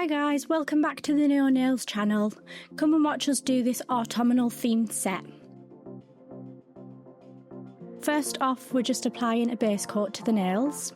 Hi guys, welcome back to the Naio Nails channel. Come and watch us do this autumnal themed set. First off, we're just applying a base coat to the nails.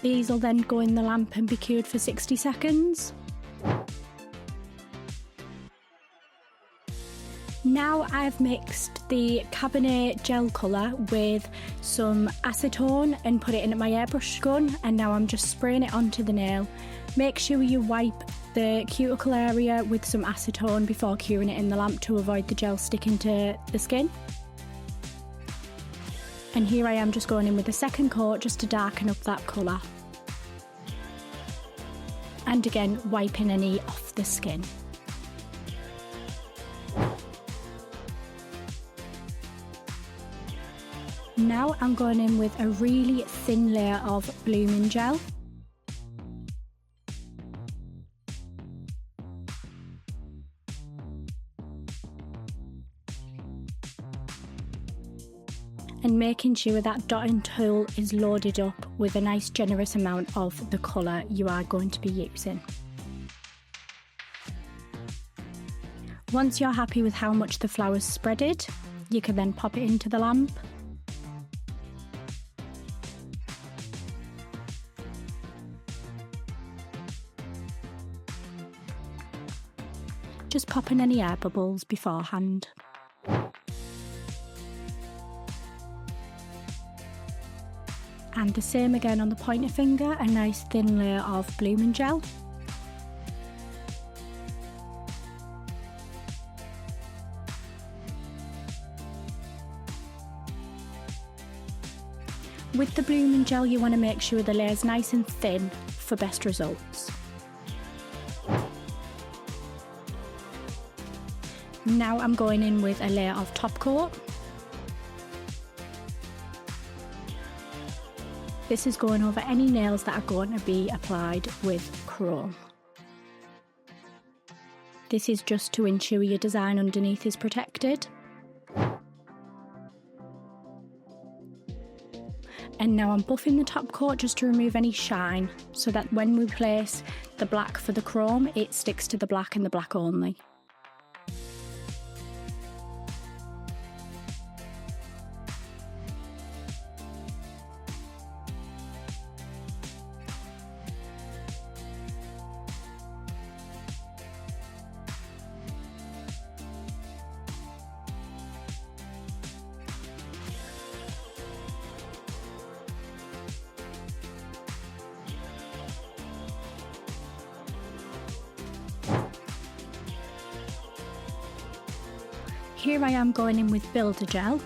These will then go in the lamp and be cured for 60 seconds. Now I've mixed the Cabernet Gel colour with some acetone and put it in my airbrush gun, and now I'm just spraying it onto the nail. Make sure you wipe the cuticle area with some acetone before curing it in the lamp to avoid the gel sticking to the skin. And here I am just going in with a second coat just to darken up that colour. And again, wiping any off the skin. Now I'm going in with a really thin layer of blooming gel. And making sure that dotting tool is loaded up with a nice generous amount of the colour you are going to be using. Once you're happy with how much the flower's spreaded, you can then pop it into the lamp. Just popping any air bubbles beforehand. And the same again on the pointer finger, a nice thin layer of blooming gel. With the blooming gel, you want to make sure the layer's nice and thin for best results. Now I'm going in with a layer of top coat. This is going over any nails that are going to be applied with chrome. This is just to ensure your design underneath is protected. And now I'm buffing the top coat just to remove any shine, so that when we place the black for the chrome, it sticks to the black and the black only. Here I am going in with Builder Gel.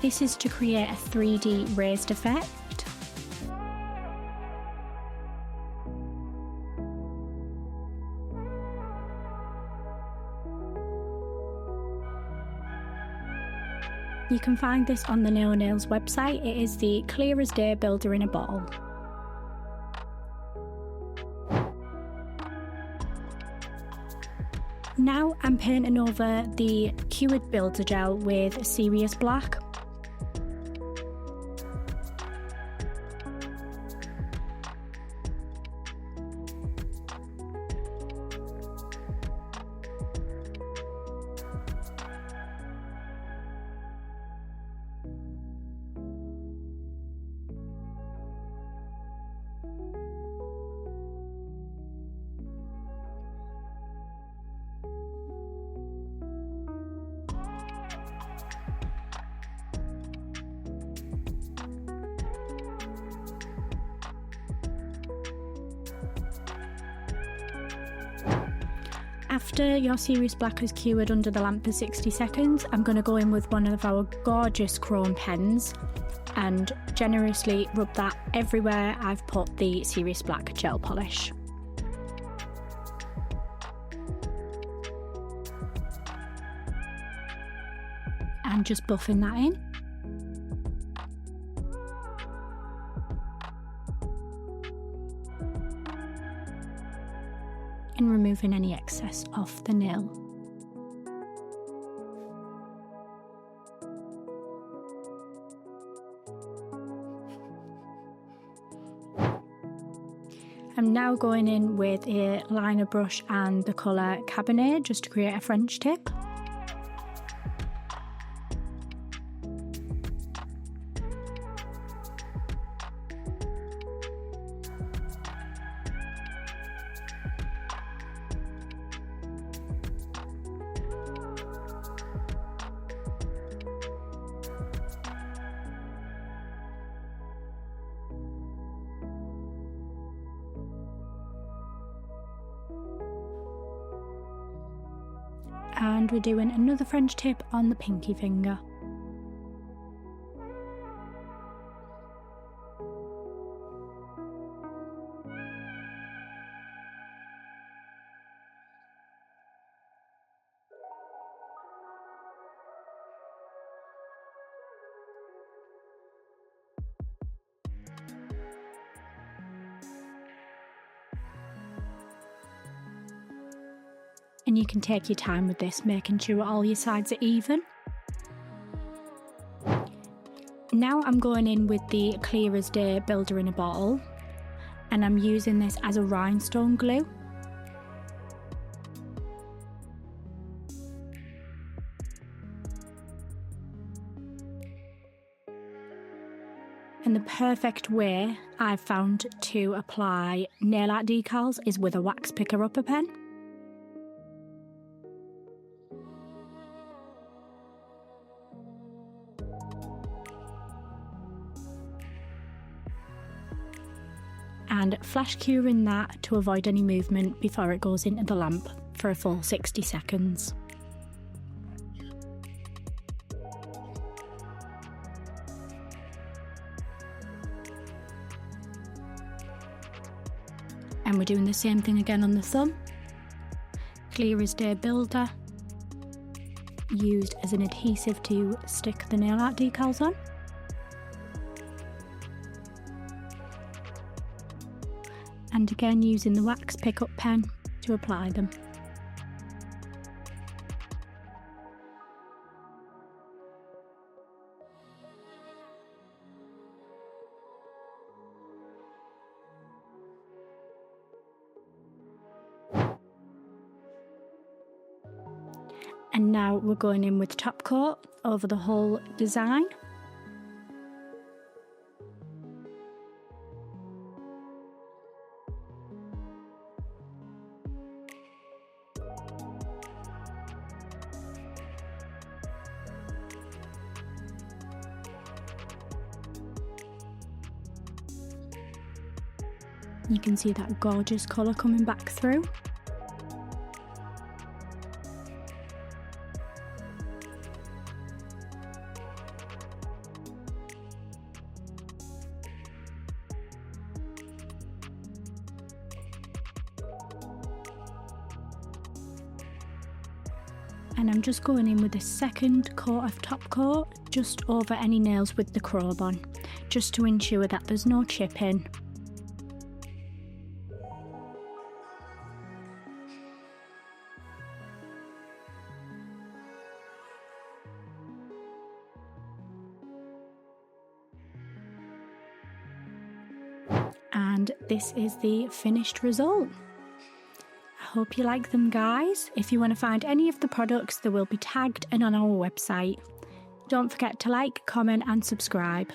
This is to create a 3D raised effect. You can find this on the Naio Nails website. It is the clear as day builder in a bottle. Now I'm painting over the cured Builder Gel with Serious Black. After your Serious Black is cured under the lamp for 60 seconds, I'm going to go in with one of our gorgeous chrome pens and generously rub that everywhere I've put the Serious Black gel polish. And just buffing that in. and removing any excess off the nail. I'm now going in with a liner brush and the colour Cabernet just to create a French tip. And we're doing another French tip on the pinky finger. And you can take your time with this, making sure all your sides are even. Now I'm going in with the Clear as Day Builder in a Bottle, and I'm using this as a rhinestone glue. And the perfect way I've found to apply nail art decals is with a wax picker upper pen. And flash curing that to avoid any movement before it goes into the lamp for a full 60 seconds. And we're doing the same thing again on the thumb. Clear as Day Builder, used as an adhesive to stick the nail art decals on. And again using the wax pickup pen to apply them. And now we're going in with top coat over the whole design. You can see that gorgeous colour coming back through. And I'm just going in with a second coat of top coat just over any nails with the chrome on, just to ensure that there's no chipping. And this is the finished result. I hope you like them, guys. If you want to find any of the products, they will be tagged and on our website. Don't forget to like, comment and subscribe.